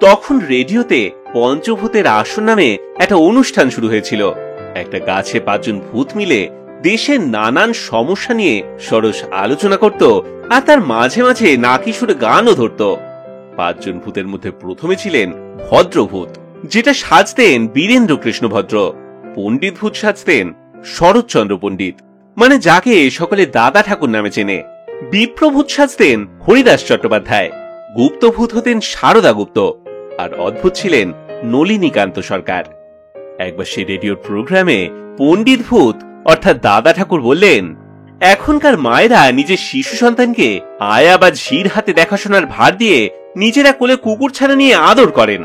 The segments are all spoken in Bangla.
তখন রেডিওতে পঞ্চভূতের আসন নামে একটা অনুষ্ঠান শুরু হয়েছিল। একটা গাছে 5 জন ভূত মিলে দেশের নানান সমস্যা নিয়ে সরস আলোচনা করত, আর তার মাঝে মাঝে নাকি সুরে গানও ধরত। 5 জন ভূতের মধ্যে প্রথমে ছিলেন ভদ্রভূত, যেটা সাজতেন বীরেন্দ্র কৃষ্ণ ভদ্র। পণ্ডিত ভূত সাজতেন শরৎচন্দ্র পণ্ডিত, মানে যাকে সকলে দাদা ঠাকুর নামে চেনে। বিপ্রভূত সাজতেন হরিদাস চট্টোপাধ্যায়। গুপ্তভূত হতেন সারদা গুপ্ত, আর অদ্ভুত ছিলেন নলিনীকান্ত সরকার। একবার সেই রেডিওর প্রোগ্রামে পণ্ডিত ভূত অর্থাৎ দাদা ঠাকুর বললেন, এখনকার মায়েরা নিজের শিশু সন্তানকে আয়া বা ঝির হাতে দেখাশোনার ভার দিয়ে নিজেরা কোলে কুকুর ছানা নিয়ে আদর করেন।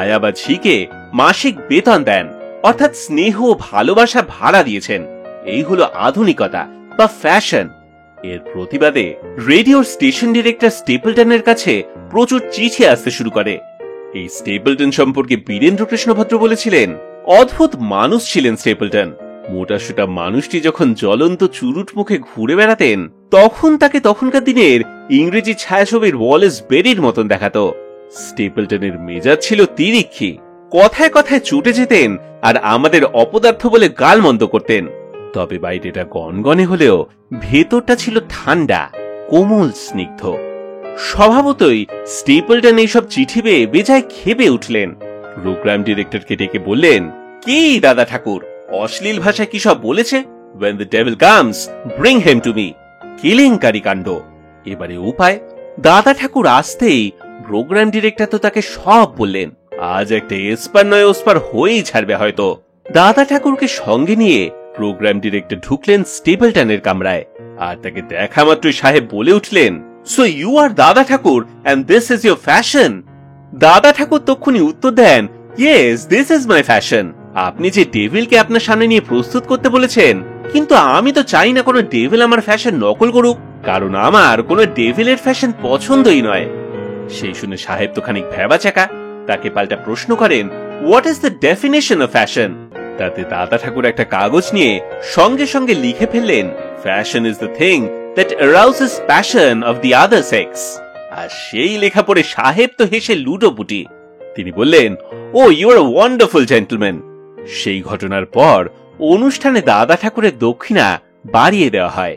আয়া বা ঝিকে মাসিক বেতন দেন, অর্থাৎ স্নেহ ও ভালোবাসা ভাড়া দিয়েছেন। এই হলো আধুনিকতা বা ফ্যাশন। এর প্রতিবাদে রেডিওর স্টেশন ডিরেক্টর স্টেপলটনের কাছে প্রচুর চিঠি আসতে শুরু করে। এই স্টেপলটন সম্পর্কে বীরেন্দ্র কৃষ্ণ ভদ্র বলেছিলেন, অদ্ভুত মানুষ ছিলেন স্টেপলটন। মোটাসোটা মানুষটি যখন জ্বলন্ত চুরুট মুখে ঘুরে বেড়াতেন, তখন তাকে তখনকার দিনের ইংরেজি ছায়াছবির ওয়ালেস বেরির মতন দেখাতো। স্টেপলটনের মেজাজ ছিল তিরিক্ষি, কথায় কথায় চুটে যেতেন আর আমাদের অপদার্থ বলে গালমন্দ করতেন। তবে বাইরেটা গনগনে হলেও ভেতরটা ছিল ঠান্ডা, কোমল, স্নিগ্ধ। স্বভাবতই স্টেপলটন এইসব চিঠি পেয়ে বেজায় খেপে উঠলেন। প্রোগ্রাম ডিরেক্টরকে ডেকে বললেন, কি দাদা ঠাকুর, অশ্লীল ভাষায় কি সব বলেছে? When the devil comes, bring him to me. কেলেঙ্কারি কাণ্ড। এবারে উপায়। দাদা ঠাকুর আসতেই প্রোগ্রাম ডিরেক্টর তো তাকে সব বললেন। আজ একটা এসপার নয় ওসপার হয়েই ছাড়বে হয়তো। দাদা ঠাকুরকে সঙ্গে নিয়ে প্রোগ্রাম ডিরেক্টর ঢুকলেন স্টেপলটনের কামরায়, আর তাকে দেখা মাত্রই সাহেব বলে উঠলেন, so you are Dada Thakur and this is your fashion. Dada Thakur তক্ষুনি উত্তর দেন, yes, this is my fashion. আপনি যে ডেভিলকে আপনার সামনে নিয়ে প্রস্তুত করতে বলেছেন, কিন্তু আমি তো চাই না কোনো ডেভিল আমার ফ্যাশন নকল করুক, কারণ আমার কোনো ডেভিলের ফ্যাশন পছন্দই নয়। সেই শুনে সাহেব তো খানিক ভ্যাবাচাকা। তাকে পাল্টা প্রশ্ন করেন, what is the definition of fashion? তাতে দাদা ঠাকুর একটা কাগজ নিয়ে সঙ্গে সঙ্গে লিখে ফেললেন, fashion is the thing that arouses passion of the other sex. আর সেই লেখা পড়ে সাহেব তো হেসে লুটোপুটি। তিনি বললেন, oh you are a wonderful gentleman. সেই ঘটনার পর অনুষ্ঠানে দাদা ঠাকুরের দক্ষিণা বাড়িয়ে দেওয়া হয়।